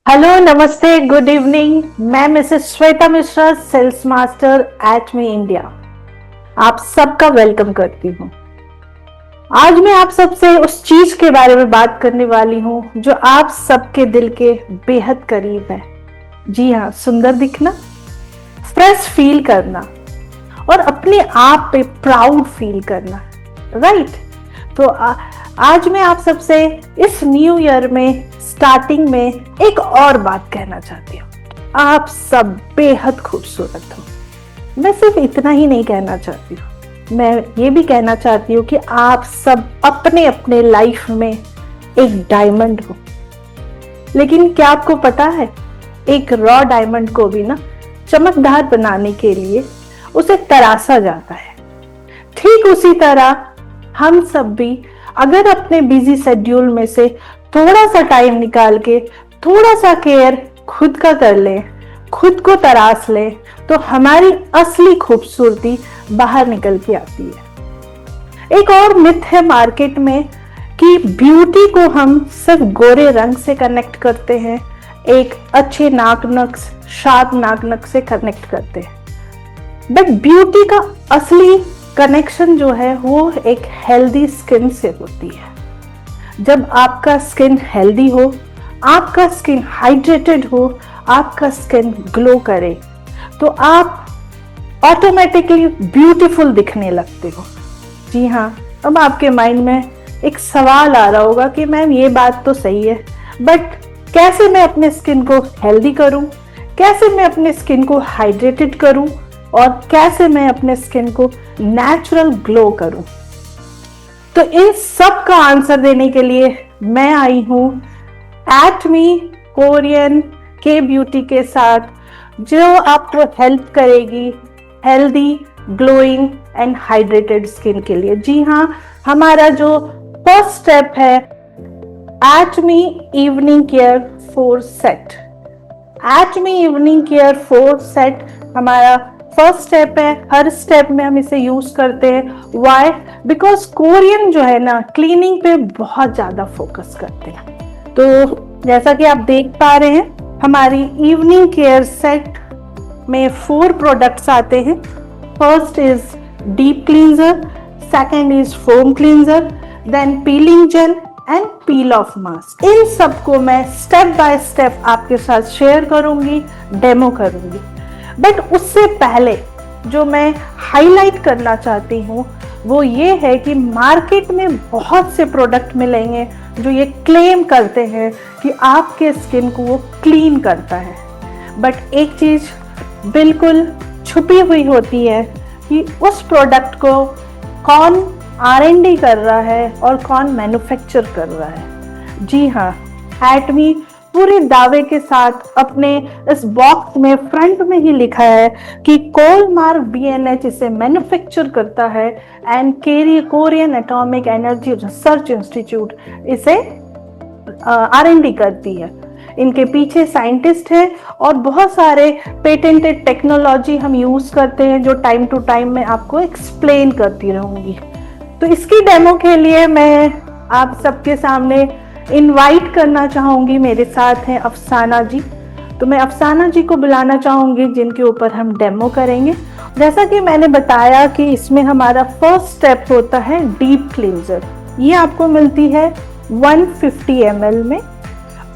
Hello, नमस्ते, good evening. मैं Mrs Shweta Mishra, sales master Atomy India, आप सबका वेलकम करती हूँ। आज मैं आप सबसे उस चीज के बारे में बात करने वाली हूँ जो आप सबके दिल के बेहद करीब है। जी हाँ, सुंदर दिखना, फ्रेश फील करना और अपने आप पे प्राउड फील करना, राइट? तो आज मैं आप सबसे इस न्यू ईयर में स्टार्टिंग में एक और बात कहना चाहती हूँ। आप सब बेहद खूबसूरत हो। मैं सिर्फ इतना ही नहीं कहना चाहती हूँ, मैं ये भी कहना चाहती हूँ कि आप सब अपने अपने लाइफ में एक डायमंड हो। लेकिन क्या आपको पता है, एक रॉ डायमंड को भी ना चमकदार बनाने के लिए उसे तराशा जाता है। ठीक उसी तरह हम सब भी अगर अपने बिजी शेड्यूल में से थोड़ा सा टाइम निकाल के थोड़ा सा केयर खुद का कर ले, खुद को तराश ले, तो हमारी असली खूबसूरती बाहर निकल के आती है। एक और मिथ है मार्केट में कि ब्यूटी को हम सिर्फ गोरे रंग से कनेक्ट करते हैं, एक अच्छे नाक नक्श, शार्प नाक नक्श से कनेक्ट करते हैं। बट ब्यूटी का असली कनेक्शन जो है वो एक हेल्दी स्किन से होती है। जब आपका स्किन हेल्दी हो, आपका स्किन हाइड्रेटेड हो, आपका स्किन ग्लो करे, तो आप ऑटोमेटिकली ब्यूटीफुल दिखने लगते हो। जी हाँ, अब आपके माइंड में एक सवाल आ रहा होगा कि मैम ये बात तो सही है, बट कैसे मैं अपने स्किन को हेल्दी करूं, कैसे मैं अपने स्किन को हाइड्रेटेड करूं और कैसे मैं अपने स्किन को नेचुरल ग्लो करूं? तो इन सब का आंसर देने के लिए मैं आई हूं एटमी कोरियन के ब्यूटी के साथ, जो आपको हेल्प करेगी healthy, glowing and hydrated skin के लिए। जी हाँ, हमारा जो फर्स्ट स्टेप है Atomy evening care 4 set. Atomy evening care 4 set हमारा फर्स्ट स्टेप है। हर स्टेप में हम इसे यूज करते हैं। वाई? बिकॉज कोरियन जो है ना, क्लीनिंग पे बहुत ज्यादा फोकस करते हैं। तो जैसा कि आप देख पा रहे हैं, हमारी इवनिंग केयर सेट में 4 प्रोडक्ट्स आते हैं। First is deep cleanser, second is foam cleanser, then peeling gel and peel off mask. इन सबको मैं स्टेप बाय स्टेप आपके साथ शेयर करूंगी, डेमो करूंगी। बट उससे पहले जो मैं हाईलाइट करना चाहती हूँ वो ये है कि मार्केट में बहुत से प्रोडक्ट मिलेंगे जो ये क्लेम करते हैं कि आपके स्किन को वो क्लीन करता है, बट एक चीज बिल्कुल छुपी हुई होती है कि उस प्रोडक्ट को कौन R&D कर रहा है और कौन मैन्युफैक्चर कर रहा है। जी हाँ, एटमी पूरे दावे के साथ अपने इस बॉक्स में फ्रंट में ही लिखा है कि कोलमार्क BNH इसे मैन्युफैक्चर करता है and Korean atomic energy research institute इसे R&D करती है। इनके पीछे साइंटिस्ट है और बहुत सारे पेटेंटेड टेक्नोलॉजी हम यूज करते हैं, जो टाइम टू टाइम मैं आपको एक्सप्लेन करती रहूंगी। तो इसकी डेमो के लिए मैं आप सबके सामने इनवाइट करना चाहूंगी, मेरे साथ हैं अफसाना जी। तो मैं अफसाना जी को बुलाना चाहूंगी जिनके ऊपर हम डेमो करेंगे। जैसा कि मैंने बताया कि इसमें हमारा फर्स्ट स्टेप होता है डीप क्लींजर। ये आपको मिलती है 150 ml में।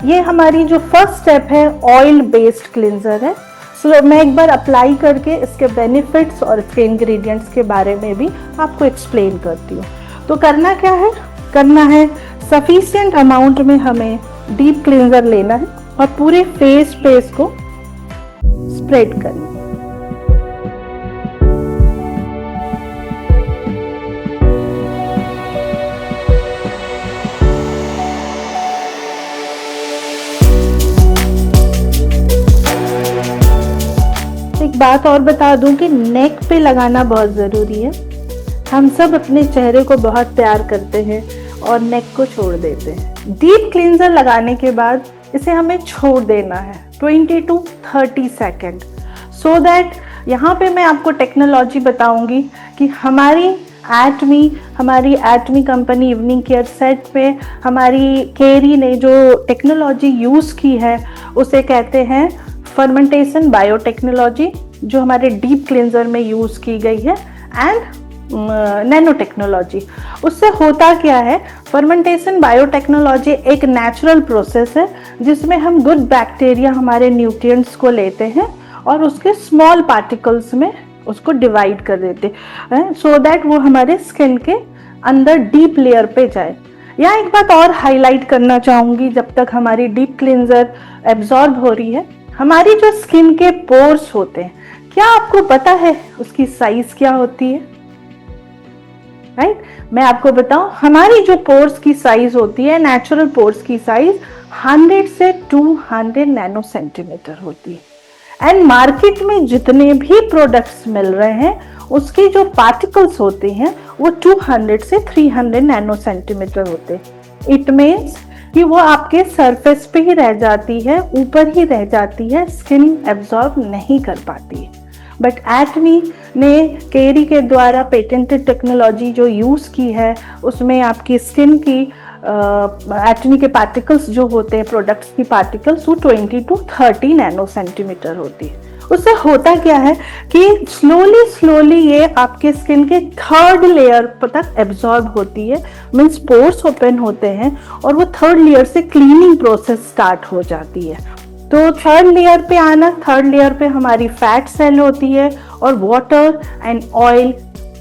ये हमारी जो फर्स्ट स्टेप है ऑयल बेस्ड क्लींजर है। सो मैं एक बार अप्लाई करके इसके बेनिफिट्स और इसके इंग्रेडिएंट्स के बारे में भी आपको एक्सप्लेन करती हूँ। तो करना क्या है, करना है सफिशिएंट अमाउंट में हमें डीप क्लींजर लेना है और पूरे फेस पे इसको स्प्रेड करना है। एक बात और बता दूं कि नेक पे लगाना बहुत ज़रूरी है। हम सब अपने चेहरे को बहुत प्यार करते हैं और नेक को छोड़ देते हैं। डीप क्लींजर लगाने के बाद इसे हमें छोड़ देना है 20 to 30 सेकेंड, सो दैट यहाँ पे मैं आपको टेक्नोलॉजी बताऊंगी कि हमारी एटमी कंपनी इवनिंग केयर सेट पे हमारी केरी ने जो टेक्नोलॉजी यूज़ की है उसे कहते हैं फर्मेंटेशन बायोटेक्नोलॉजी, जो हमारे डीप क्लींजर में यूज की गई है, एंड नैनो टेक्नोलॉजी। उससे होता क्या है, फर्मेंटेशन बायोटेक्नोलॉजी एक नेचुरल प्रोसेस है जिसमें हम गुड बैक्टीरिया हमारे न्यूट्रिएंट्स को लेते हैं और उसके स्मॉल पार्टिकल्स में उसको डिवाइड कर देते हैं सो दैट वो हमारे स्किन के अंदर डीप लेयर पे जाए। यहाँ एक बात और हाईलाइट करना चाहूंगी, जब तक हमारी डीप क्लींजर एब्जॉर्ब हो रही है, हमारी जो स्किन के पोर्स होते हैं, क्या आपको पता है उसकी साइज क्या होती है? राइट, मैं आपको बताऊं, हमारी जो पोर्स की साइज होती है, नेचुरल पोर्स की साइज 100 से 200 नैनो सेंटीमीटर होती है। एंड मार्केट में जितने भी प्रोडक्ट्स मिल रहे हैं उसके जो पार्टिकल्स होते हैं वो 200 से 300 नैनो सेंटीमीटर होते हैं। इट मीन्स कि वो आपके सरफेस पे ही रह जाती है, ऊपर ही रह जाती है, स्किन एब्जॉर्ब नहीं कर पाती है। बट एटमी ने केरी के द्वारा पेटेंटेड टेक्नोलॉजी जो यूज़ की है, उसमें आपकी स्किन की एटमी के पार्टिकल्स जो होते हैं, प्रोडक्ट्स की पार्टिकल्स, वो 20 to 30 नैनो सेंटीमीटर होती है। उससे होता क्या है कि स्लोली ये आपके स्किन के थर्ड लेयर तक एब्जॉर्ब होती है, मीन्स पोर्स ओपन होते हैं और वो थर्ड लेयर से क्लीनिंग प्रोसेस स्टार्ट हो जाती है। तो थर्ड लेयर पे आना, थर्ड लेयर पे हमारी फैट सेल होती है और वाटर एंड ऑयल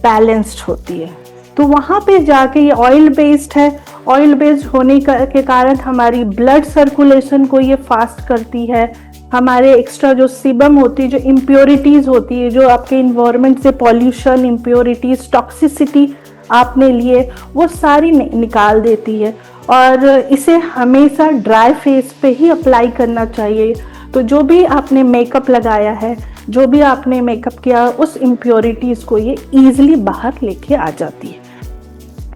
बैलेंस्ड होती है। तो वहाँ पे जाके ये ऑयल बेस्ड है, ऑयल बेस्ड होने के कारण हमारी ब्लड सर्कुलेशन को ये फास्ट करती है। हमारे एक्स्ट्रा जो सीबम होती है, जो इम्प्योरिटीज होती है, जो आपके इन्वायरमेंट से पॉल्यूशन, इम्प्योरिटीज, टॉक्सिसिटी आपने लिए, वो सारी निकाल देती है। और इसे हमेशा ड्राई फेस पे ही अप्लाई करना चाहिए। तो जो भी आपने मेकअप लगाया है, जो भी आपने मेकअप किया, उस इम्प्योरिटीज को ये ईजिली बाहर लेके आ जाती है।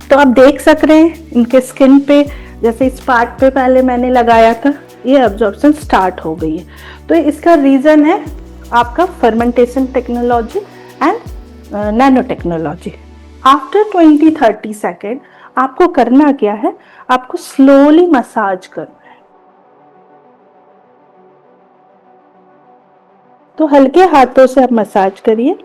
तो आप देख सक रहे हैं इनके स्किन पे, जैसे इस पार्ट पे पहले मैंने लगाया था, ये एब्जॉर्प्शन स्टार्ट हो गई है। तो इसका रीजन है आपका fermentation technology and nano technology. After 20-30 second आपको करना क्या है, आपको स्लोली मसाज करना है। तो हल्के हाथों से आप मसाज करिए।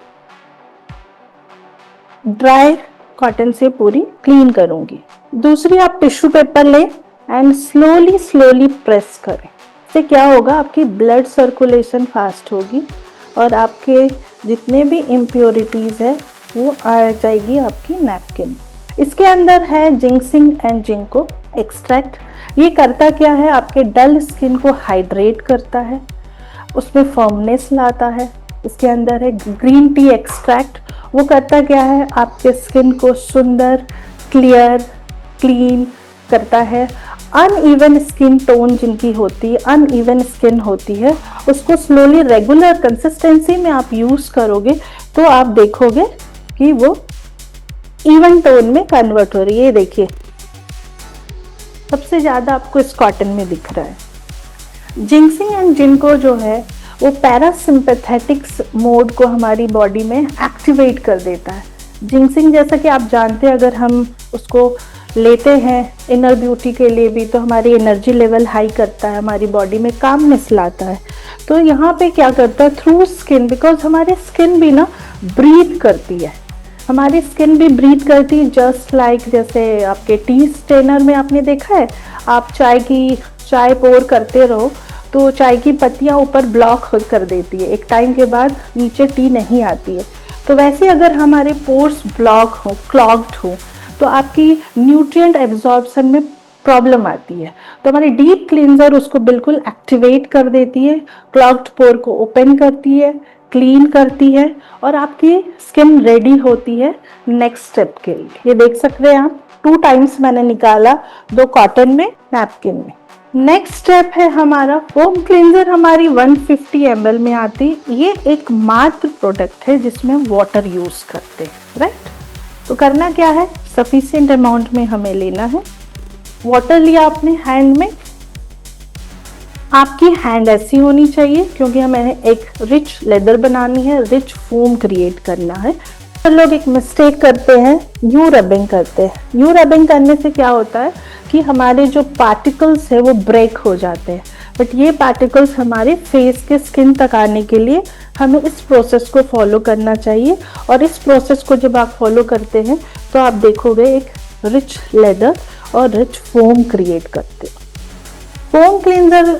ड्राई कॉटन से पूरी क्लीन करूंगी। दूसरी, आप टिश्यू पेपर ले एंड स्लोली प्रेस करें। इससे क्या होगा, आपकी ब्लड सर्कुलेशन फास्ट होगी और आपके जितने भी इम्प्योरिटीज है वो आ जाएगी आपकी नैपकिन। इसके अंदर है जिंक्सिंग एंड जिंको एक्सट्रैक्ट। ये करता क्या है, आपके डल स्किन को हाइड्रेट करता है, उसमें फर्मनेस लाता है। इसके अंदर है ग्रीन टी एक्सट्रैक्ट। वो करता क्या है, आपके स्किन को सुंदर, क्लियर, क्लीन करता है। अनइवन स्किन टोन जिनकी होती है, अनइवन स्किन होती है, उसको स्लोली रेगुलर कंसिस्टेंसी में आप यूज करोगे तो आप देखोगे कि वो इवन टोन में कन्वर्ट हो रही है। ये देखिए, सबसे ज्यादा आपको इस कॉटन में दिख रहा है। जिंक्सिंग एंड जिनको जो है वो पैरासिम्पैथेटिक्स मोड को हमारी बॉडी में एक्टिवेट कर देता है। जिंक्सिंग, जैसा कि आप जानते हैं, अगर हम उसको लेते हैं इनर ब्यूटी के लिए भी, तो हमारी एनर्जी लेवल हाई करता है, हमारी बॉडी में कामनेस लाता है। तो यहाँ पे क्या करता है, थ्रू स्किन, बिकॉज हमारी स्किन भी ना ब्रीथ करती है, हमारी स्किन भी ब्रीथ करती है। जस्ट लाइक जैसे आपके टी स्टेनर में आपने देखा है, आप चाय पोर करते रहो तो चाय की पत्तियाँ ऊपर ब्लॉक कर देती है, एक टाइम के बाद नीचे टी नहीं आती है। तो वैसे अगर हमारे पोर्स ब्लॉक हो, क्लॉग्ड हो, तो आपकी न्यूट्रिएंट एब्जॉर्प्शन में प्रॉब्लम आती है। तो हमारी डीप क्लींजर उसको बिल्कुल एक्टिवेट कर देती है, क्लॉग्ड पोर को ओपन करती है, क्लीन करती है और आपकी स्किन रेडी होती है नेक्स्ट स्टेप के लिए। ये देख सकते हैं आप, 2 टाइम्स मैंने निकाला, 2 कॉटन में, नैपकिन में। नेक्स्ट स्टेप है हमारा फोम क्लींजर। हमारी 150 ml में आती। ये एक मात्र प्रोडक्ट है जिसमें हम वाटर यूज करते हैं, राइट। तो करना क्या है, सफिशिएंट अमाउंट में हमें लेना है। वाटर लिया आपने हैंड में, आपकी हैंड ऐसी होनी चाहिए क्योंकि हमें एक रिच लेदर बनानी है, रिच फोम क्रिएट करना है। तो लोग एक मिस्टेक करते हैं, यू रबिंग करते हैं। यू रबिंग करने से क्या होता है, कि हमारे जो पार्टिकल्स है वो ब्रेक हो जाते हैं, बट ये पार्टिकल्स हमारे फेस के स्किन तक आने के लिए हमें इस प्रोसेस को फॉलो करना चाहिए। और इस प्रोसेस को जब आप फॉलो करते हैं तो आप देखोगे एक रिच लेदर और रिच फोम क्रिएट करते हो। फोम क्लींजर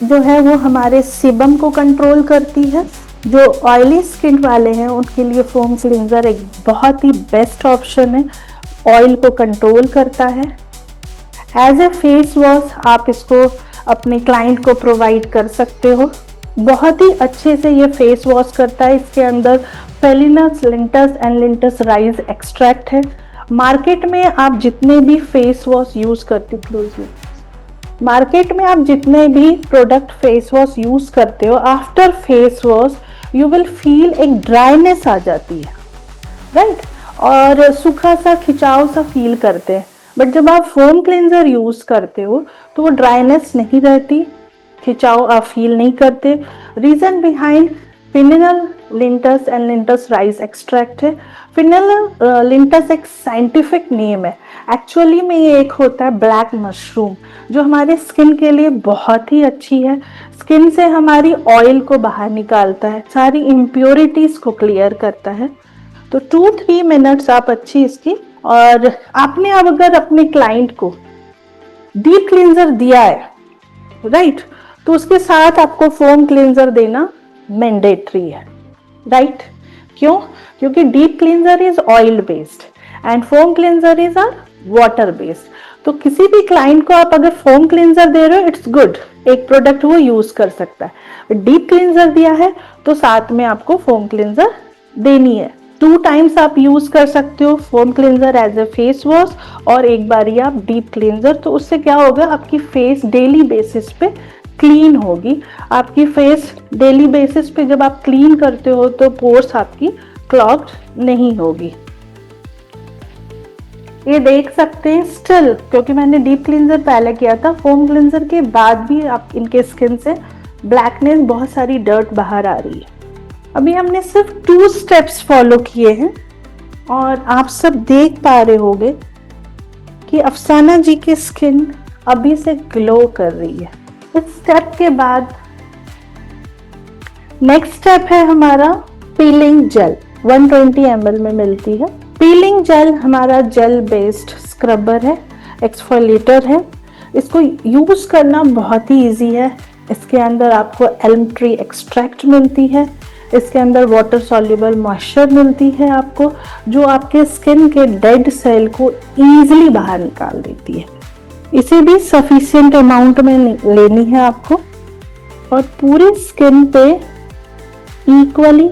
जो है वो हमारे सीबम को कंट्रोल करती है। जो ऑयली स्किन वाले हैं उनके लिए फोम क्लींजर एक बहुत ही बेस्ट ऑप्शन है, ऑयल को कंट्रोल करता है। एज ए फेस वॉश आप इसको अपने क्लाइंट को प्रोवाइड कर सकते हो। बहुत ही अच्छे से ये फेस वॉश करता है। इसके अंदर phellinus linteus and linctus rice extract है। मार्केट में आप जितने भी फेस वॉश यूज करते हो, मार्केट में आप जितने भी प्रोडक्ट फेस वॉश यूज करते हो, after face wash you will feel एक ड्राइनेस आ जाती है, राइट, और सूखा सा खिंचाव सा फील करते हैं। बट जब आप फोम क्लींजर यूज करते हो तो वो ड्राइनेस नहीं रहती, खिंचाव आप फील नहीं करते। रीजन बिहाइंड फिनेल लिंटस एंड लिंटस राइज एक्सट्रैक्ट है। फिनेल लिंटस एक साइंटिफिक नेम है, एक्चुअली में ये एक होता है ब्लैक मशरूम जो हमारे स्किन के लिए बहुत ही अच्छी है। स्किन से हमारी ऑयल को बाहर निकालता है, सारी इम्प्योरिटीज को क्लियर करता है। तो 2-3 मिनट्स आप अच्छी इसकी, और आपने अब अगर अपने क्लाइंट को डीप क्लींजर दिया है, राइट, तो उसके साथ आपको फोम क्लींजर देना मैंडेटरी है, राइट। क्यों? क्योंकि deep cleanser is oil based and foam cleanser is our water based. तो किसी भी क्लाइंट को आप अगर फोम क्लींजर दे रहे हो, इट्स गुड, एक प्रोडक्ट वो यूज कर सकता है। डीप क्लींजर दिया है तो साथ में आपको फोम क्लींजर देनी है। 2 टाइम्स आप यूज कर सकते हो foam cleanser as a face wash, और एक बार ही आप डीप क्लींजर। तो उससे क्या होगा, आपकी फेस डेली बेसिस पे क्लीन होगी। आपकी फेस डेली बेसिस पे जब आप क्लीन करते हो तो पोर्स आपकी क्लॉग्ड नहीं होगी। ये देख सकते हैं स्टिल, क्योंकि मैंने डीप क्लींजर पहले किया था, फोम क्लींजर के बाद भी आप इनके स्किन से ब्लैकनेस, बहुत सारी डर्ट बाहर आ रही है। अभी हमने सिर्फ 2 स्टेप्स फॉलो किए हैं और आप सब देख पा रहे होंगे कि अफसाना जी की स्किन अभी से ग्लो कर रही है। इस स्टेप के बाद नेक्स्ट स्टेप है हमारा पीलिंग जेल, 120 ml में मिलती है। पीलिंग जेल हमारा जेल बेस्ड स्क्रबर है, एक्सफोलिएटर है। इसको यूज करना बहुत ही इजी है। इसके अंदर आपको एल्म ट्री एक्सट्रैक्ट मिलती है, इसके अंदर वाटर सॉल्युबल मॉइस्चर मिलती है आपको, जो आपके स्किन के डेड सेल को इजीली बाहर निकाल देती है। इसे भी सफिशिएंट अमाउंट में लेनी है आपको और पूरी स्किन पे इक्वली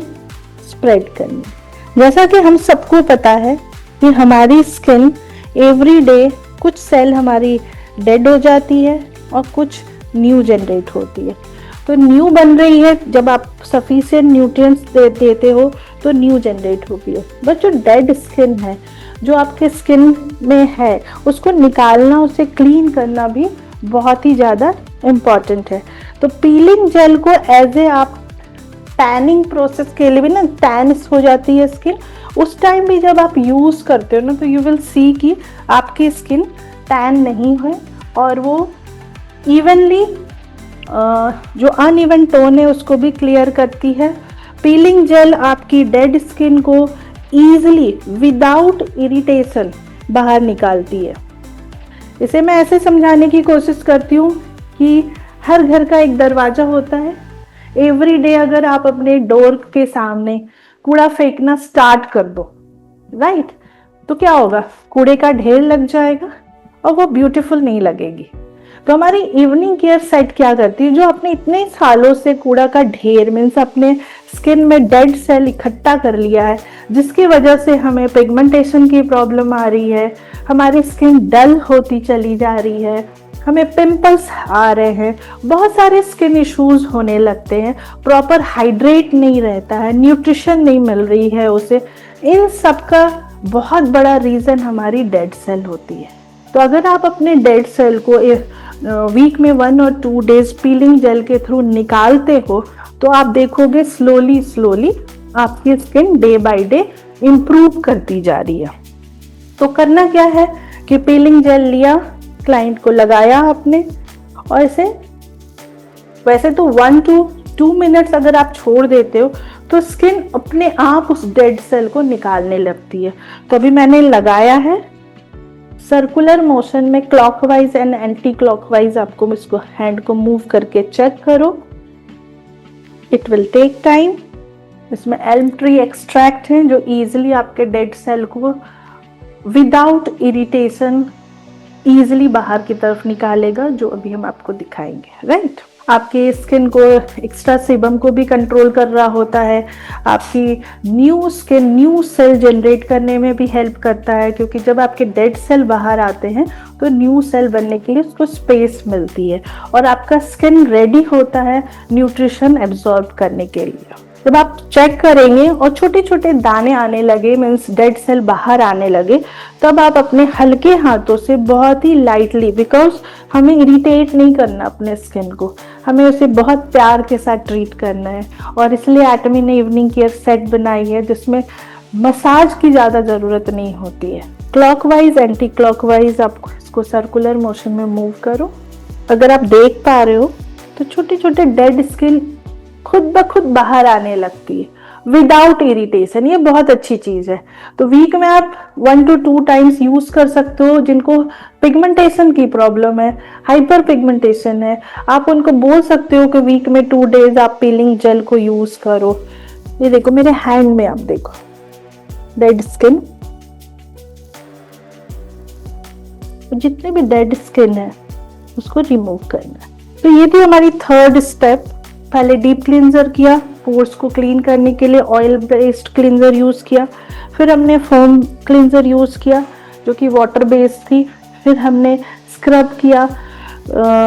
स्प्रेड करनी है। जैसा कि हम सबको पता है कि हमारी स्किन एवरी डे कुछ सेल हमारी डेड हो जाती है और कुछ न्यू जनरेट होती है। तो न्यू बन रही है, जब आप सफिशिएंट न्यूट्रिएंट्स देते हो तो न्यू जनरेट होती है। बट जो डेड स्किन है, जो आपके स्किन में है, उसको निकालना, उसे क्लीन करना भी बहुत ही ज़्यादा इम्पॉर्टेंट है। तो पीलिंग जेल को एज ए आप टैनिंग प्रोसेस के लिए भी ना, टैन्स हो जाती है स्किन, उस टाइम भी जब आप यूज़ करते हो ना, तो यू विल सी कि आपकी स्किन टैन नहीं है और वो इवनली जो अनइवन टोन है उसको भी क्लियर करती है। पीलिंग जेल आपकी डेड स्किन को ईजिली विदाउट इरिटेशन बाहर निकालती है। इसे मैं ऐसे समझाने की कोशिश करती हूँ कि हर घर का एक दरवाज़ा होता है। एवरी डे अगर आप अपने डोर के सामने कूड़ा फेंकना स्टार्ट कर दो, राइट, तो क्या होगा, कूड़े का ढेर लग जाएगा और वो ब्यूटीफुल नहीं लगेगी। तो हमारी इवनिंग केयर सेट क्या करती है, जो अपने इतने सालों से कूड़ा का ढेर मीन्स अपने स्किन में डेड सेल इकट्ठा कर लिया है, जिसकी वजह से हमें पिगमेंटेशन की प्रॉब्लम आ रही है, हमारी स्किन डल होती चली जा रही है, हमें पिंपल्स आ रहे हैं, बहुत सारे स्किन इश्यूज होने लगते हैं, प्रॉपर हाइड्रेट नहीं रहता है, न्यूट्रिशन नहीं मिल रही है उसे। इन सब का बहुत बड़ा रीज़न हमारी डेड सेल होती है। तो अगर आप अपने डेड सेल को वीक में 1 और 2 डेज पीलिंग जेल के थ्रू निकालते हो, तो आप देखोगे स्लोली स्लोली आपकी skin day by day improve करती जा रही है। तो करना क्या है कि पीलिंग जेल लिया, क्लाइंट को लगाया आपने, और इसे वैसे तो 1 to 2 मिनट्स अगर आप छोड़ देते हो तो स्किन अपने आप उस डेड सेल को निकालने लगती है। तो अभी मैंने लगाया है, सर्कुलर मोशन में क्लॉकवाइज एंड एंटी क्लॉकवाइज आपको इसको हैंड को मूव करके चेक करो। It will take time. इसमें एल्म ट्री एक्सट्रैक्ट है जो इजीली आपके डेड सेल को विदाउट इरिटेशन इजीली बाहर की तरफ निकालेगा, जो अभी हम आपको दिखाएंगे। राइट, आपके स्किन को एक्स्ट्रा सेबम को भी कंट्रोल कर रहा होता है, आपकी new skin new sale generate करने में भी हेल्प करता है, क्योंकि जब आपके डेड सेल बाहर आते हैं तो न्यू सेल बनने के लिए उसको स्पेस मिलती है और आपका स्किन रेडी होता है न्यूट्रिशन एब्जॉर्ब करने के लिए। जब आप चेक करेंगे और छोटे छोटे दाने आने लगे, मीन्स डेड सेल बाहर आने लगे, तब आप अपने हल्के हाथों से बहुत ही लाइटली, बिकॉज हमें इरिटेट नहीं करना अपने स्किन को, हमें उसे बहुत प्यार के साथ ट्रीट करना है, और इसलिए एटमी ने इवनिंग केयर सेट बनाई है जिसमें मसाज की ज़्यादा ज़रूरत नहीं होती है। क्लॉकवाइज एंटी क्लॉकवाइज आप इसको सर्कुलर मोशन में मूव करो। अगर आप देख पा रहे हो तो छोटे छोटे डेड स्किन खुद ब खुद बाहर आने लगती है विदाउट इरिटेशन। ये बहुत अच्छी चीज है। तो वीक में आप 1 to 2 टाइम्स यूज कर सकते हो। जिनको पिगमेंटेशन की प्रॉब्लम है, हाइपर पिगमेंटेशन है, आप उनको बोल सकते हो कि वीक में 2 डेज आप पीलिंग जेल को यूज करो। ये देखो मेरे हैंड में, आप देखो डेड स्किन, जितने भी डेड स्किन है उसको रिमूव करना है। तो ये थी हमारी थर्ड स्टेप। पहले डीप क्लींजर किया, पोर्स को क्लीन करने के लिए ऑयल बेस्ड क्लींजर यूज किया, फिर हमने फोम क्लींजर यूज किया जो कि वाटर बेस्ड थी, फिर हमने स्क्रब किया,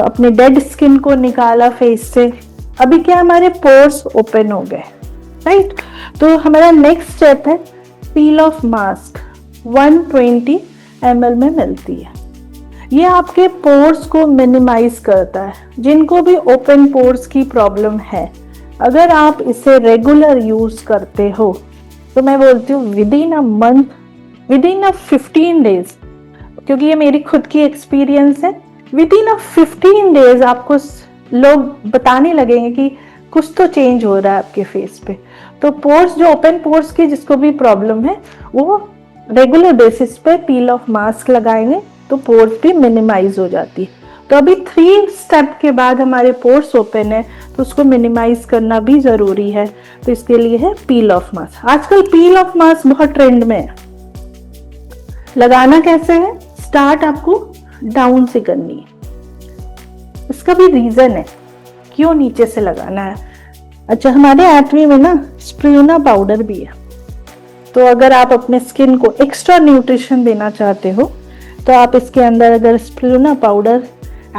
अपने डेड स्किन को निकाला फेस से। अभी क्या हमारे पोर्स ओपन हो गए, राइट। तो हमारा नेक्स्ट स्टेप है पील ऑफ मास्क, 120 ml में मिलती है। ये आपके पोर्स को मिनिमाइज करता है। जिनको भी ओपन पोर्स की प्रॉब्लम है, अगर आप इसे रेगुलर यूज करते हो तो मैं बोलती हूँ with in a month, with in a 15 days, क्योंकि ये मेरी खुद की एक्सपीरियंस है, विद इन अ 15 डेज आपको लोग बताने लगेंगे कि कुछ तो चेंज हो रहा है आपके फेस पे। तो पोर्स, जो ओपन पोर्स की जिसको भी प्रॉब्लम है, वो रेगुलर बेसिस पे पील ऑफ मास्क लगाएंगे तो पोर्स भी मिनिमाइज हो जाती है। तो अभी 3 स्टेप के बाद हमारे पोर्स ओपन है तो उसको मिनिमाइज करना भी जरूरी है। तो इसके लिए है पील ऑफ मास्क। आजकल पील ऑफ मास्क बहुत ट्रेंड में है। लगाना कैसे है? स्टार्ट आपको डाउन से करनी है। इसका भी रीजन है क्यों नीचे से लगाना है। अच्छा, हमारे एटमी में ना स्प्रूना पाउडर भी है, तो अगर आप अपने स्किन को एक्स्ट्रा न्यूट्रिशन देना चाहते हो तो आप इसके अंदर अगर स्प्रूना पाउडर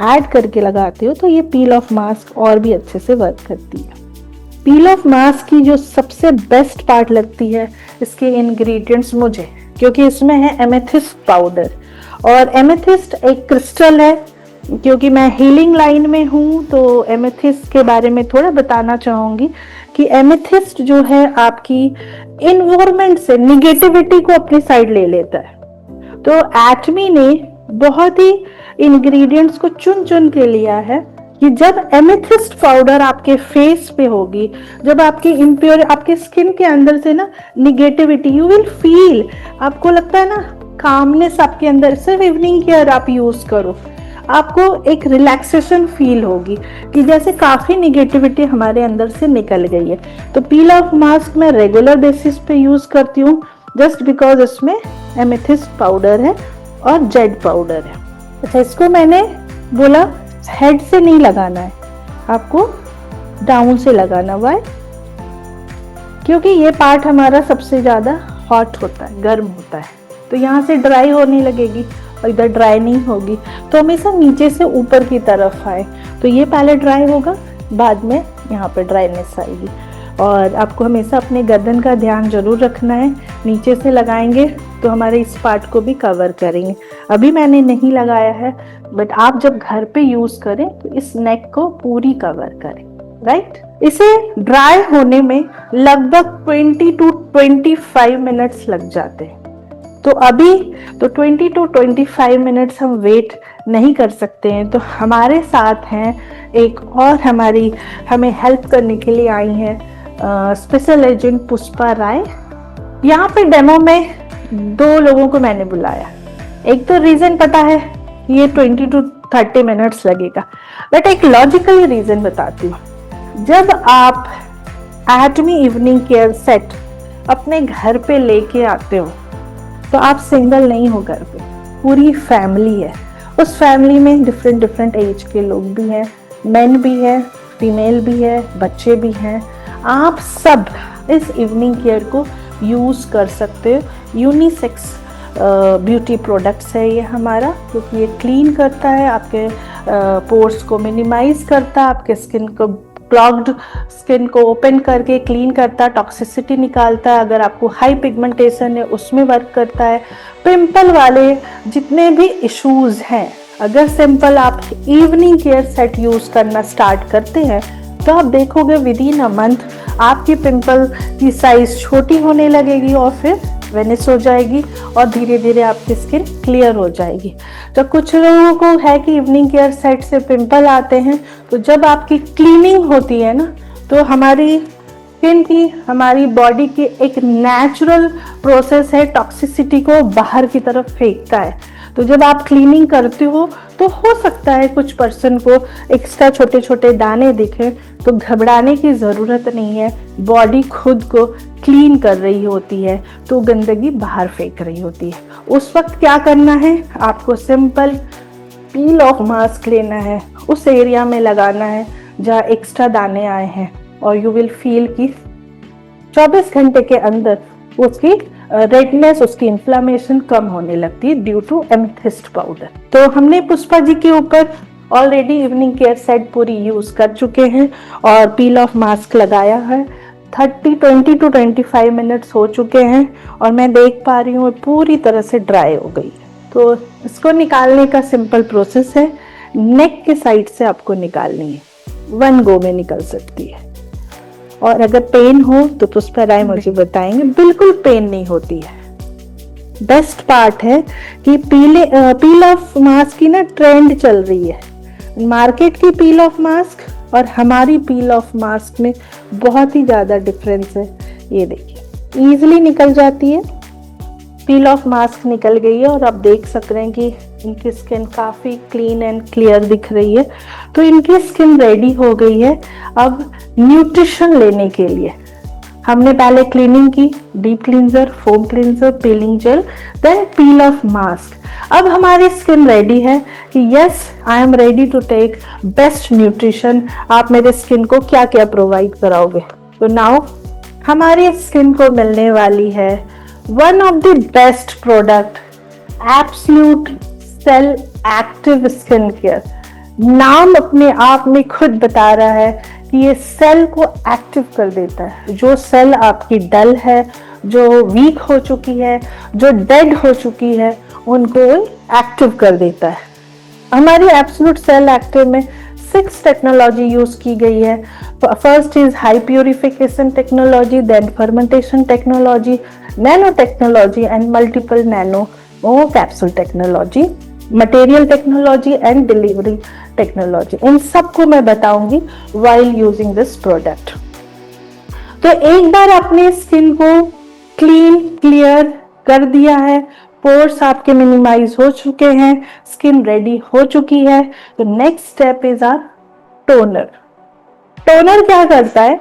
ऐड करके लगाते हो तो ये पील ऑफ मास्क और भी अच्छे से वर्क करती है। पील ऑफ मास्क की जो सबसे बेस्ट पार्ट लगती है इसके इंग्रेडिएंट्स मुझे, क्योंकि इसमें है एमेथिस्ट पाउडर, और एमेथिस्ट एक क्रिस्टल है। क्योंकि मैं हीलिंग लाइन में हूँ तो एमेथिस्ट के बारे में थोड़ा बताना चाहूँगी कि एमेथिस्ट जो है आपकी इन्वायरमेंट से निगेटिविटी को अपनी साइड ले लेता है। तो एटमी ने बहुत ही इंग्रेडिएंट्स को चुन चुन के लिया है कि जब एमेथिस्ट पाउडर आपके फेस पे होगी, जब आपकी इम्प्योर आपके स्किन के अंदर से ना निगेटिविटी, यू विल फील, आपको लगता है ना कामनेस आपके अंदर। सिर्फ इवनिंग केयर आप यूज करो, आपको एक रिलैक्सेशन फील होगी कि जैसे काफी निगेटिविटी हमारे अंदर से निकल गई है। तो पील ऑफ मास्क मैं रेगुलर बेसिस पे यूज करती हूँ जस्ट बिकॉज इसमें एमेथिस्ट पाउडर है और जेड पाउडर है। अच्छा, इसको मैंने बोला हेड से नहीं लगाना है, आपको डाउन से लगाना। वाई? क्योंकि ये पार्ट हमारा सबसे ज्यादा हॉट होता है, गर्म होता है, तो यहाँ से ड्राई होने लगेगी और इधर ड्राई नहीं होगी। तो हमेशा नीचे से ऊपर की तरफ आए, तो ये पहले ड्राई होगा, बाद में यहाँ पे ड्राईनेस आएगी। और आपको हमेशा अपने गर्दन का ध्यान जरूर रखना है। नीचे से लगाएंगे तो हमारे इस पार्ट को भी कवर करेंगे। अभी मैंने नहीं लगाया है, बट आप जब घर पे यूज करें तो इस नेक को पूरी कवर करें, राइट। इसे ड्राई होने में लगभग 20 to 25 मिनट्स लग जाते हैं। तो अभी तो 20 to 25 मिनट्स हम वेट नहीं कर सकते हैं। तो हमारे साथ हैं एक और हमें हेल्प करने के लिए आई हैं स्पेशल एजेंट पुष्पा राय। यहाँ पे डेमो में 2 लोगों को मैंने बुलाया। एक तो रीजन पता है, ये 20 to 30 मिनट्स लगेगा, बट एक लॉजिकल रीजन बताती हूँ। जब आप एटमी इवनिंग केयर सेट अपने घर पे लेके आते हो तो आप सिंगल नहीं हो, घर पे पूरी फैमिली है। उस फैमिली में डिफरेंट एज के लोग भी हैं, मेन भी है, फीमेल भी है, बच्चे भी हैं। आप सब इस इवनिंग केयर को यूज कर सकते हो। यूनिसेक्स ब्यूटी प्रोडक्ट्स है ये हमारा, क्योंकि ये क्लीन करता है, आपके पोर्स को मिनिमाइज करता है, आपके स्किन को क्लॉग्ड स्किन को ओपन करके क्लीन करता है, टॉक्सिसिटी निकालता है। अगर आपको हाई पिगमेंटेशन है उसमें वर्क करता है। पिंपल वाले जितने भी इश्यूज हैं, अगर सिंपल आप इवनिंग केयर सेट यूज करना स्टार्ट करते हैं तो आप देखोगे विद इन अ मंथ आपकी पिंपल की साइज छोटी होने लगेगी और फिर वेनिश हो जाएगी और धीरे धीरे आपकी स्किन क्लियर हो जाएगी। तो कुछ लोगों को है कि इवनिंग केयर सेट से पिंपल आते हैं, तो जब आपकी क्लीनिंग होती है ना, तो हमारी स्किन की, हमारी बॉडी की एक नेचुरल प्रोसेस है, टॉक्सिसिटी को बाहर की तरफ फेंकता है। तो जब आप क्लीनिंग करते हो तो हो सकता है कुछ पर्सन को एक्स्ट्रा छोटे छोटे दाने दिखे, तो घबराने की ज़रूरत नहीं है। बॉडी खुद को क्लीन कर रही होती है, तो गंदगी बाहर फेंक रही होती है। उस वक्त क्या करना है, आपको सिंपल पील ऑफ मास्क लेना है, उस एरिया में लगाना है जहाँ एक्स्ट्रा दाने आए हैं, और यू विल फील कि 24 घंटे के अंदर उसकी रेडनेस, उसकी इन्फ्लामेशन कम होने लगती है ड्यू टू एमेथिस्ट पाउडर। तो हमने पुष्पा जी के ऊपर ऑलरेडी इवनिंग केयर सेट पूरी यूज कर चुके हैं और पील ऑफ मास्क लगाया है। 20 to 25 मिनट्स हो चुके हैं और मैं देख पा रही हूँ पूरी तरह से ड्राई हो गई है। तो इसको निकालने का सिंपल प्रोसेस है, नेक के साइड से आपको निकालनी है, 1 गो में निकल सकती है। और अगर पेन हो तो पुष्पा राय मुझे बताएंगे, बिल्कुल पेन नहीं होती है। बेस्ट पार्ट है कि पील ऑफ मास्क की ना ट्रेंड चल रही है, मार्केट की पील ऑफ मास्क और हमारी पील ऑफ मास्क में बहुत ही ज़्यादा डिफरेंस है। ये देखिए इजीली निकल जाती है, पील ऑफ मास्क निकल गई है और आप देख सक रहे हैं कि इनकी स्किन काफ़ी क्लीन एंड क्लियर दिख रही है। तो इनकी स्किन रेडी हो गई है अब न्यूट्रिशन लेने के लिए। हमने पहले क्लीनिंग की, deep cleanser, foam cleanser, peeling gel, then peel off mask. अब हमारी स्किन रेडी है कि yes I am ready to take best nutrition. आप मेरे स्किन को क्या क्या प्रोवाइड कराओगे। तो नाउ हमारी स्किन को मिलने वाली है one of the best product, absolute cell active skin care. नाम अपने आप में खुद बता रहा है कि ये सेल को एक्टिव कर देता है। जो सेल आपकी डल है, जो वीक हो चुकी है, जो डेड हो चुकी है, उनको एक्टिव कर देता है। हमारी एब्सोल्यूट सेल एक्टिव में 6 टेक्नोलॉजी यूज की गई है। First is high purification technology, then fermentation technology, nano technology and multiple nano capsule technology, material technology and delivery technology. इन सबको मैं बताऊंगी व्हाइल यूजिंग दिस प्रोडक्ट। तो एक बार अपने स्किन को क्लीन क्लियर कर दिया है, पोर्स आपके मिनिमाइज हो चुके हैं, स्किन रेडी हो चुकी है, तो next step is our toner. Toner क्या करता है,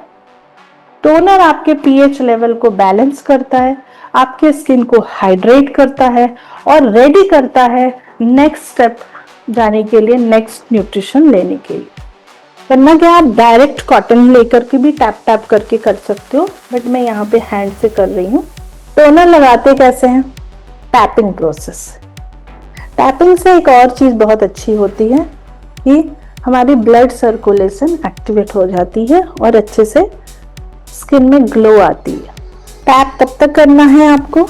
टोनर आपके पीएच लेवल को बैलेंस करता है, आपके स्किन को हाइड्रेट करता है और रेडी करता है नेक्स्ट स्टेप जाने के लिए, नेक्स्ट न्यूट्रिशन लेने के लिए। करना क्या, आप डायरेक्ट कॉटन लेकर के भी टैप टैप करके कर सकते हो, बट मैं यहाँ पे हैंड से कर रही हूँ। टोनर लगाते कैसे हैं, टैपिंग प्रोसेस। टैपिंग से एक और चीज बहुत अच्छी होती है कि हमारी ब्लड सर्कुलेशन एक्टिवेट हो जाती है और अच्छे से स्किन में ग्लो आती है। टैप तब तक करना है आपको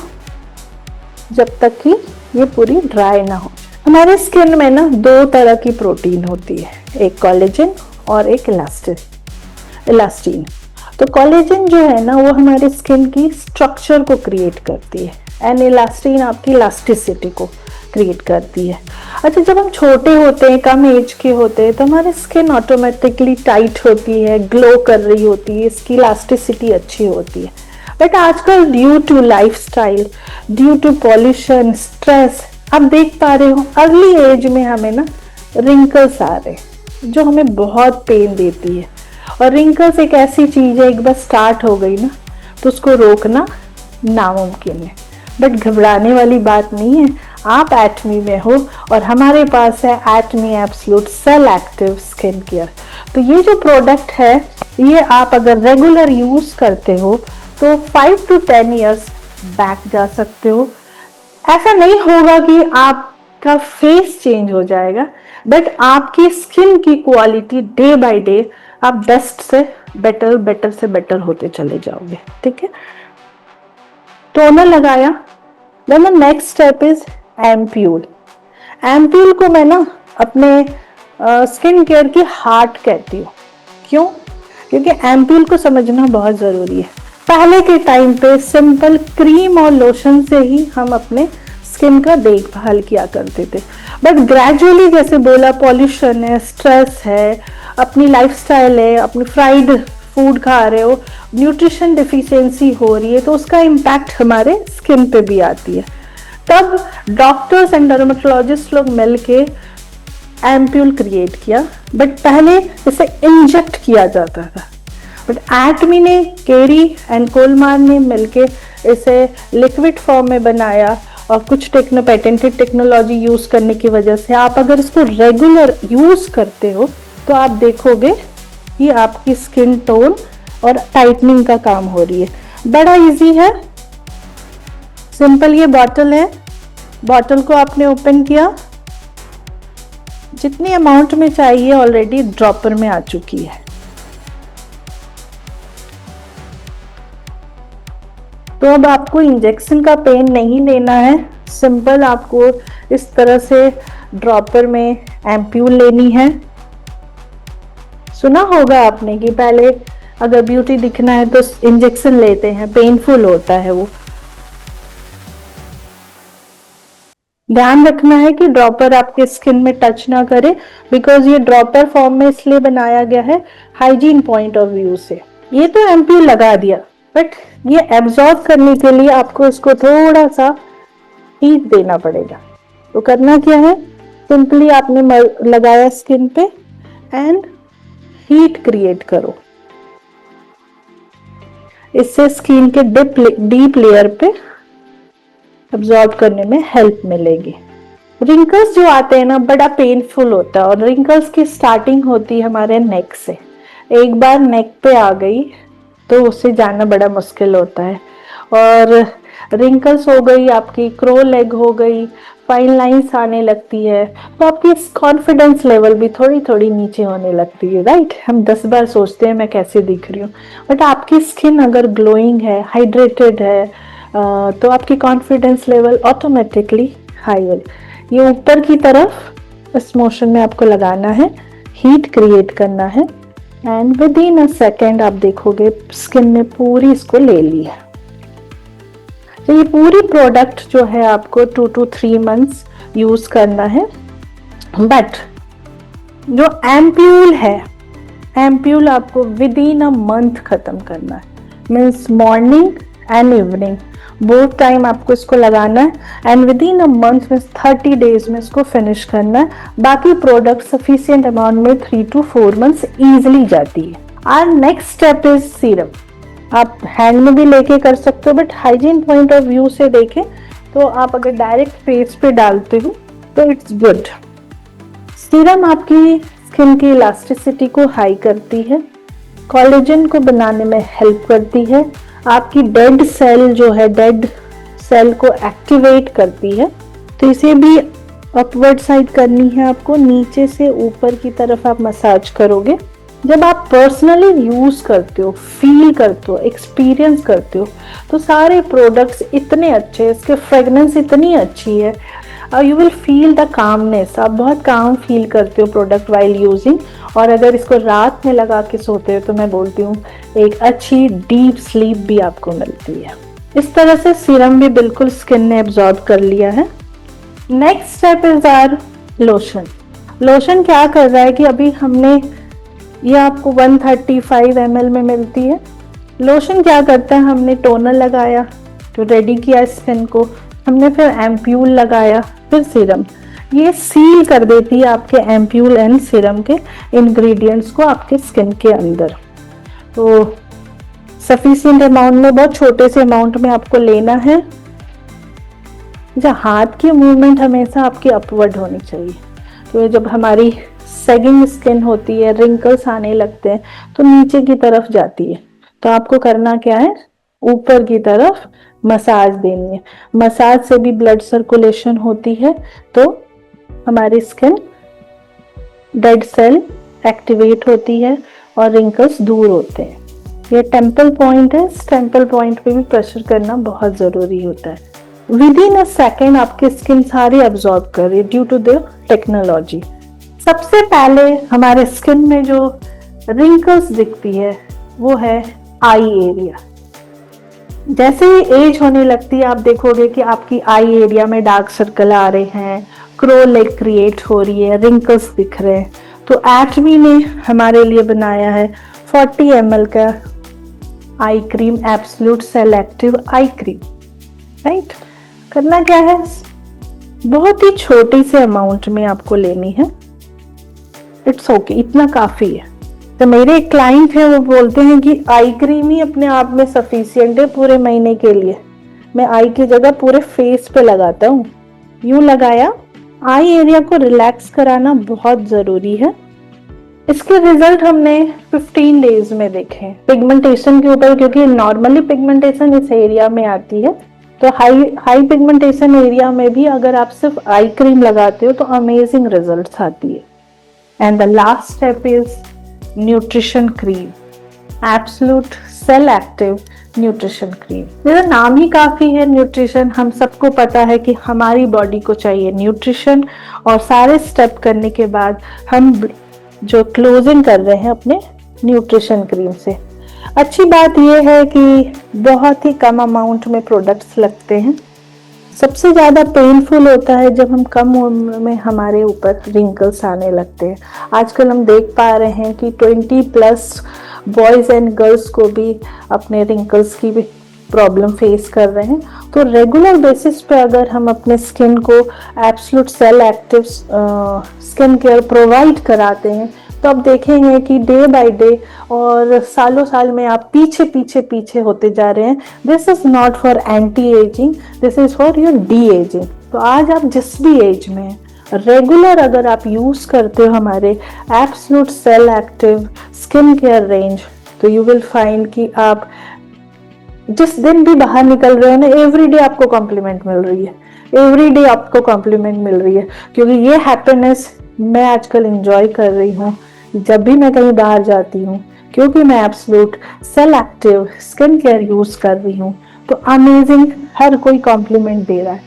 जब तक कि ये पूरी ड्राई ना हो। हमारे स्किन में ना 2 तरह की प्रोटीन होती है, एक कोलेजन और एक इलास्टिन। तो कोलेजन जो है ना वो हमारी स्किन की स्ट्रक्चर को क्रिएट करती है, एंड इलास्टिन आपकी इलास्टिसिटी को क्रिएट करती है। अच्छा, जब हम छोटे होते हैं, कम एज के होते हैं, तो हमारी स्किन ऑटोमेटिकली टाइट होती है, ग्लो कर रही होती है, इसकी इलास्टिसिटी अच्छी होती है। बट आजकल due to lifestyle, due to pollution, stress, आप देख पा रहे हो अर्ली एज में हमें ना रिंकल्स आ रहे हैं जो हमें बहुत पेन देती है। और रिंकल्स एक ऐसी चीज है, एक बार स्टार्ट हो गई ना तो उसको रोकना नामुमकिन है। बट घबराने वाली बात नहीं है, आप एटमी में हो और हमारे पास है Atomy absolute cell active skin care. तो ये जो प्रोडक्ट है, ये आप अगर रेगुलर यूज करते हो तो 5 to 10 ईयर्स बैक जा सकते हो। ऐसा नहीं होगा कि आपका फेस चेंज हो जाएगा, बट आपकी स्किन की क्वालिटी डे बाय डे आप बेस्ट से बेटर, बेटर से बेटर होते चले जाओगे। ठीक है, टोनर लगाया, then the next step is ampoule. Ampoule को मैं ना अपने स्किन केयर की हार्ट कहती हूँ। क्यों? क्योंकि एम्प्यूल को समझना बहुत जरूरी है। पहले के टाइम पे सिंपल क्रीम और लोशन से ही हम अपने स्किन का देखभाल किया करते थे, बट ग्रेजुअली जैसे बोला, पॉल्यूशन है, स्ट्रेस है, अपनी लाइफस्टाइल है, अपनी फ्राइड फूड खा रहे हो, न्यूट्रिशन डिफिशियंसी हो रही है, तो उसका इम्पैक्ट हमारे स्किन पे भी आती है। तब डॉक्टर्स एंड डर्मेटोलॉजिस्ट लोग मिलके एम्प्यूल क्रिएट किया, बट पहले इसे इंजेक्ट किया जाता था। बट एटमी ने, केरी एंड कोलमान ने मिलके इसे लिक्विड फॉर्म में बनाया, और कुछ पेटेंटेड टेक्नोलॉजी यूज करने की वजह से आप अगर इसको रेगुलर यूज करते हो तो आप देखोगे कि आपकी स्किन टोन और टाइटनिंग का काम हो रही है। बड़ा इजी है, सिंपल ये बॉटल है, बॉटल को आपने ओपन किया, जितनी अमाउंट में चाहिए ऑलरेडी ड्रॉपर में आ चुकी है। तो अब आपको इंजेक्शन का पेन नहीं लेना है, सिंपल आपको इस तरह से ड्रॉपर में एम्प्यूल लेनी है। सुना होगा आपने कि पहले अगर ब्यूटी दिखना है तो इंजेक्शन लेते हैं, पेनफुल होता है वो। ध्यान रखना है कि ड्रॉपर आपके स्किन में टच ना करे, बिकॉज ये ड्रॉपर फॉर्म में इसलिए बनाया गया है हाइजीन पॉइंट ऑफ व्यू से। ये तो एम्प्यूल लगा दिया, बट ये एब्जॉर्ब करने के लिए आपको इसको थोड़ा सा हीट देना पड़ेगा। तो करना क्या है, सिंपली आपने लगाया स्किन पे एंड हीट क्रिएट करो। इससे स्किन के डीप लेयर पे एब्जॉर्ब करने में हेल्प मिलेगी। रिंकल्स जो आते हैं ना, बड़ा पेनफुल होता है, और रिंकल्स की स्टार्टिंग होती है हमारे नेक से। एक बार नेक पे आ गई तो उससे जाना बड़ा मुश्किल होता है। और रिंकल्स हो गई, आपकी क्रो लेग हो गई, फाइन लाइंस आने लगती है, तो आपकी कॉन्फिडेंस लेवल भी थोड़ी थोड़ी नीचे होने लगती है। राइट, हम 10 बार सोचते हैं मैं कैसे दिख रही हूँ, बट आपकी स्किन अगर ग्लोइंग है, हाइड्रेटेड है, तो आपकी कॉन्फिडेंस लेवल ऑटोमेटिकली हाई है। ये ऊपर की तरफ इस मोशन में आपको लगाना है, हीट क्रिएट करना है, and with in a second आप देखोगे स्किन ने पूरी इसको ले ली है। तो ये पूरी प्रोडक्ट जो है आपको 2 to 3 मंथ्स यूज करना है। बट जो एम्प्यूल है, एम्प्यूल आपको विद इन अ मंथ खत्म करना है, means morning and evening both time आपको इसको लगाना है, and with in a month में 30 डेज में इसको फिनिश करना है। बाकी प्रोडक्ट सफिशिएंट अमाउंट में 3 to 4 मंथ्स इजिली जाती है। Our next step is serum. आप हैंड में भी लेके कर सकते हो, but hygiene point of view से देखें तो आप अगर डायरेक्ट फेस पे डालते हो तो इट्स गुड। सीरम आपकी स्किन की इलास्टिसिटी को हाई करती है, कोलेजन को बनाने में हेल्प करती है, आपकी डेड सेल जो है, डेड सेल को एक्टिवेट करती है। तो इसे भी अपवर्ड साइड करनी है आपको, नीचे से ऊपर की तरफ आप मसाज करोगे। जब आप पर्सनली यूज करते हो, फील करते हो, एक्सपीरियंस करते हो, तो सारे प्रोडक्ट्स इतने अच्छे, इसके फ्रेगनेंस इतनी अच्छी है, you will feel the calmness. आप बहुत काम फील करते हो प्रोडक्ट वाइल यूजिंग। और अगर इसको रात में लगा के सोते हो तो मैं बोलती हूँ एक अच्छी डीप स्लीप भी आपको मिलती है। इस तरह से सीरम भी बिल्कुल स्किन ने एब्जॉर्ब कर लिया है। Next step is our lotion. Lotion क्या कर रहा है कि अभी हमने ये आपको 135 ml में मिलती है। लोशन क्या करता है, हमने टोनर लगाया तो रेडी किया स्किन को, हमने फिर एम्प्यूल लगाया, फिर सीरम। ये सील कर देती है आपके एम्प्यूल एंड सीरम के इंग्रेडिएंट्स को आपके स्किन के अंदर। तो सफिशिएंट अमाउंट में, बहुत छोटे से अमाउंट में आपको लेना है। हाथ की मूवमेंट हमेशा आपकी अपवर्ड होनी चाहिए। तो जब हमारी सेगिंग स्किन होती है, रिंकल्स आने लगते हैं तो नीचे की तरफ जाती है। तो आपको करना क्या है, ऊपर की तरफ मसाज देनी है। मसाज से भी ब्लड सर्कुलेशन होती है तो हमारी स्किन डेड सेल एक्टिवेट होती है और रिंकल्स दूर होते हैं। ये टेम्पल पॉइंट है, इस टेम्पल पॉइंट पे भी प्रेशर करना बहुत जरूरी होता है। विद इन अ सेकेंड आपकी स्किन सारी एब्जॉर्ब कर रही है ड्यू टू द टेक्नोलॉजी। सबसे पहले हमारे स्किन में जो रिंकल्स दिखती है वो है आई एरिया। जैसे ही एज होने लगती है आप देखोगे कि आपकी आई एरिया में डार्क सर्कल आ रहे हैं, क्रो लेग क्रिएट हो रही है, रिंकल्स दिख रहे हैं। तो एटमी ने हमारे लिए बनाया है 40 ml का eye cream, absolute cell active eye cream. Right, करना क्या है, बहुत ही छोटी से अमाउंट में आपको लेनी है। इट्स ओके, इतना काफी है। तो मेरे एक क्लाइंट है, वो बोलते हैं कि आई क्रीम ही अपने आप में सफिशिएंट है पूरे महीने के लिए, मैं आई की जगह पूरे फेस पे लगाता हूँ। यूं लगाया, आई एरिया को रिलैक्स कराना बहुत जरूरी है। इसके रिजल्ट हमने 15 डेज में देखे पिगमेंटेशन के ऊपर, क्योंकि नॉर्मली पिगमेंटेशन इस एरिया में आती है। तो हाई पिगमेंटेशन एरिया में भी अगर आप सिर्फ आई क्रीम लगाते हो तो अमेजिंग रिजल्ट्स आती है। And the last step is nutrition cream, absolute cell active nutrition cream. मेरा नाम ही काफी है न्यूट्रिशन। हम सबको पता है कि हमारी बॉडी को चाहिए न्यूट्रिशन, और सारे स्टेप करने के बाद हम जो क्लोजिंग कर रहे हैं अपने न्यूट्रिशन क्रीम से। अच्छी बात यह है कि बहुत ही कम अमाउंट में प्रोडक्ट्स लगते हैं। सबसे ज़्यादा पेनफुल होता है जब हम कम उम्र में हमारे ऊपर रिंकल्स आने लगते हैं। आजकल हम देख पा रहे हैं कि 20+ बॉयज़ एंड गर्ल्स को भी अपने रिंकल्स की भी प्रॉब्लम फेस कर रहे हैं। तो रेगुलर बेसिस पे अगर हम अपने स्किन को absolute cell active skin care provide कराते हैं तो आप देखेंगे कि डे बाय डे और सालों साल में आप पीछे होते जा रहे हैं। This is not for anti ageing, this is for your D ageing. तो आज आप जिस भी एज में रेगुलर अगर आप यूज करते हो हमारे absolute cell active skin care range, तो यू विल फाइंड कि आप जिस दिन भी बाहर निकल रहे हैं ना, एवरीडे आपको कॉम्प्लीमेंट मिल रही है, एवरीडे आपको कॉम्प्लीमेंट मिल रही है। क्योंकि ये हैप्पीनेस मैं आजकल एंजॉय कर रही हूँ जब भी मैं कहीं बाहर जाती हूँ, क्योंकि मैं absolute cell active skin care use कर रही हूँ। तो अमेजिंग, हर कोई कॉम्प्लीमेंट दे रहा है।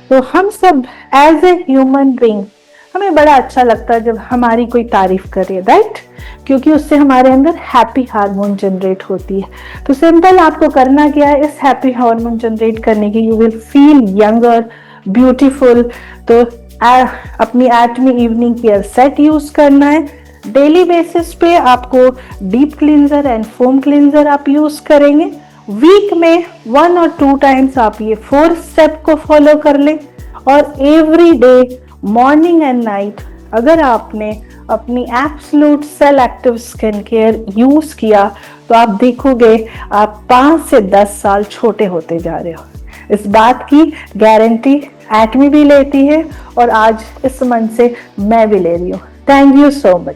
तो हम सब एज ए ह्यूमन बीइंग, हमें बड़ा अच्छा लगता है जब हमारी कोई तारीफ करे, राइट? क्योंकि उससे हमारे अंदर हैप्पी हार्मोन जनरेट होती है। तो सिंपल आपको करना क्या है, इस हैप्पी हार्मोन जनरेट करने की, you will feel younger, beautiful. तो अपनी एटमी इवनिंग केयर सेट यूज करना है। डेली बेसिस पे आपको deep cleanser and foam cleanser आप यूज करेंगे। वीक में 1 और 2 टाइम्स आप ये 4 स्टेप को फॉलो कर लें। और every day morning and night अगर आपने अपनी absolute cell active skin care use किया तो आप देखोगे आप 5 से 10 साल छोटे होते जा रहे हो। इस बात की गारंटी एटमी भी लेती है और आज इस मंथ से मैं भी ले रही हूँ। Thank you so much.